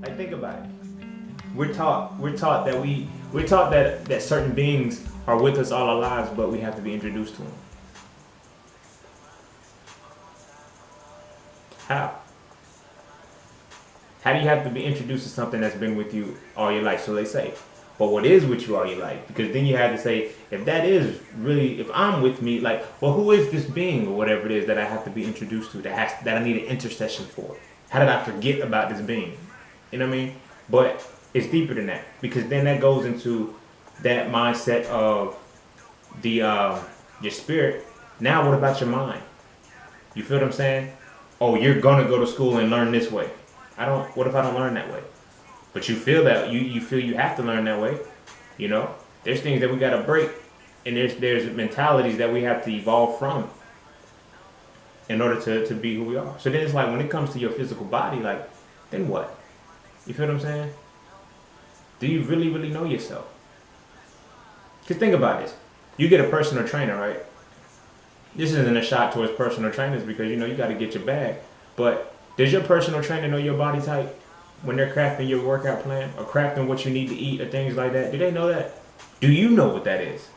Like, think about it. We're taught that certain beings are with us all our lives, but we have to be introduced to them. How? How do you have to be introduced to something that's been with you all your life? So they say, but what is with you all your life? Because then you have to say, if that is really, if I'm with me, like, well, who is this being or whatever it is that I have to be introduced to, that I need an intercession for? How did I forget about this being? You know what I mean? But it's deeper than that, because then that goes into that mindset of the your spirit. Now, what about your mind? You feel what I'm saying? Oh, you're gonna go to school and learn this way. What if I don't learn that way? But you feel that you feel you have to learn that way. You know, there's things that we gotta break, and there's mentalities that we have to evolve from in order to be who we are. So then it's like, when it comes to your physical body, like, then what? You feel what I'm saying? Do you really, really know yourself? Because think about this. You get a personal trainer, right? This isn't a shot towards personal trainers, because you got to get your bag. But does your personal trainer know your body type when they're crafting your workout plan or crafting what you need to eat or things like that? Do they know that? Do you know what that is?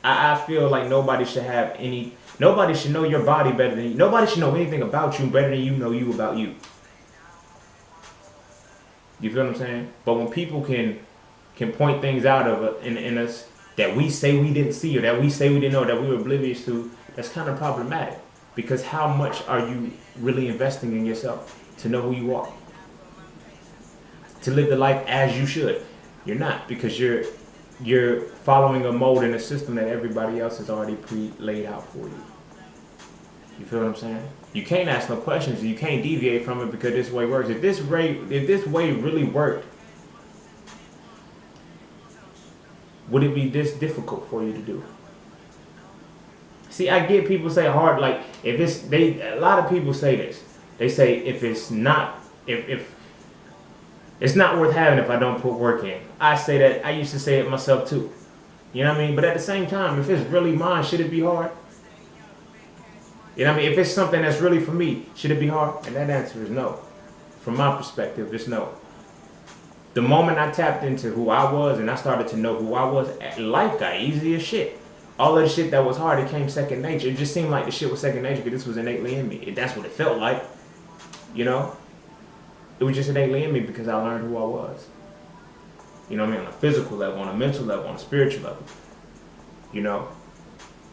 I feel like nobody should know your body better than you. Nobody should know anything about you better than you know you about you. You feel what I'm saying? But when people can point things out in us that we say we didn't see, or that we say we didn't know, that we were oblivious to, that's kind of problematic. Because how much are you really investing in yourself to know who you are? To live the life as you should. You're not, because you're following a mold and a system that everybody else has already laid out for you. You feel what I'm saying? You can't ask no questions. You can't deviate from it, because this way works. If this way really worked, would it be this difficult for you to do? See, I get people say hard, like, a lot of people say this. They say if it's not worth having if I don't put work in. I say that. I used to say it myself too. You know what I mean? But at the same time, if it's really mine, should it be hard? You know what I mean? If it's something that's really for me, should it be hard? And that answer is no. From my perspective, it's no. The moment I tapped into who I was and I started to know who I was, life got easy as shit. All of the shit that was hard, it came second nature. It just seemed like the shit was second nature because this was innately in me. That's what it felt like. It was just innately in me because I learned who I was. You know what I mean? On a physical level, on a mental level, on a spiritual level.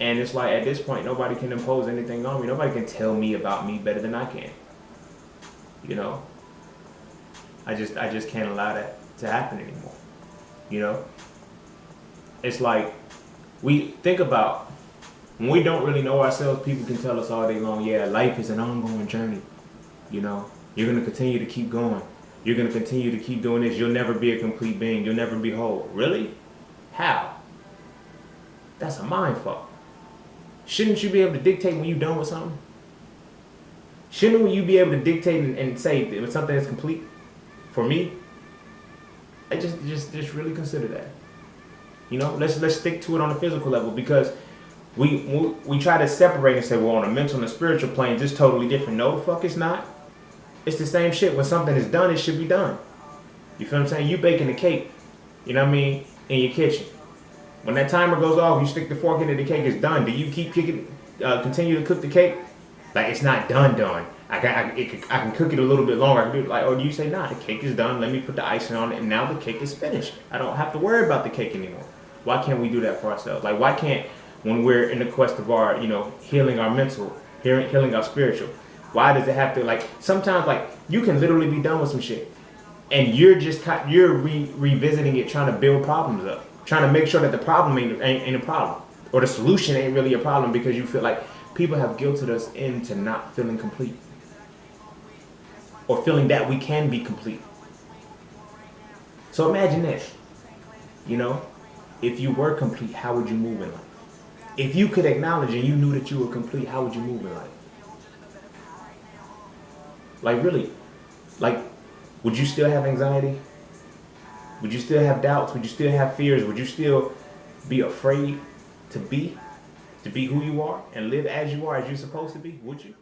And it's like, at this point, nobody can impose anything on me. Nobody can tell me about me better than I can. I just can't allow that to happen anymore. It's like, we think about, when we don't really know ourselves, people can tell us all day long, yeah, life is an ongoing journey. You're going to continue to keep going. You're going to continue to keep doing this. You'll never be a complete being. You'll never be whole. Really? How? That's a mind fuck. Shouldn't you be able to dictate when you're done with something? Shouldn't you be able to dictate and say that something is complete? For me, I just really consider that. Let's stick to it on a physical level, because we try to separate and say, well, on a mental and a spiritual plane, it's totally different. No, the fuck it's not. It's the same shit. When something is done, it should be done. You feel what I'm saying? You baking a cake, in your kitchen. When that timer goes off, you stick the fork into the cake, it's done. Do you keep continue to cook the cake? Like, it's not done. I can cook it a little bit longer. I can do it like, or do you say, nah, the cake is done. Let me put the icing on it, and now the cake is finished. I don't have to worry about the cake anymore. Why can't we do that for ourselves? Like, why can't, when we're in the quest of our, healing our mental, healing our spiritual, why does it have to, like, sometimes, like, you can literally be done with some shit, and you're revisiting it, trying to build problems up, trying to make sure that the problem ain't a problem, or the solution ain't really a problem, because you feel like people have guilted us into not feeling complete, or feeling that we can be complete. So imagine this, if you were complete, how would you move in life? If you could acknowledge and you knew that you were complete, how would you move in life? Like, really, like, would you still have anxiety? Would you still have doubts? Would you still have fears? Would you still be afraid to be who you are and live as you are, as you're supposed to be? Would you?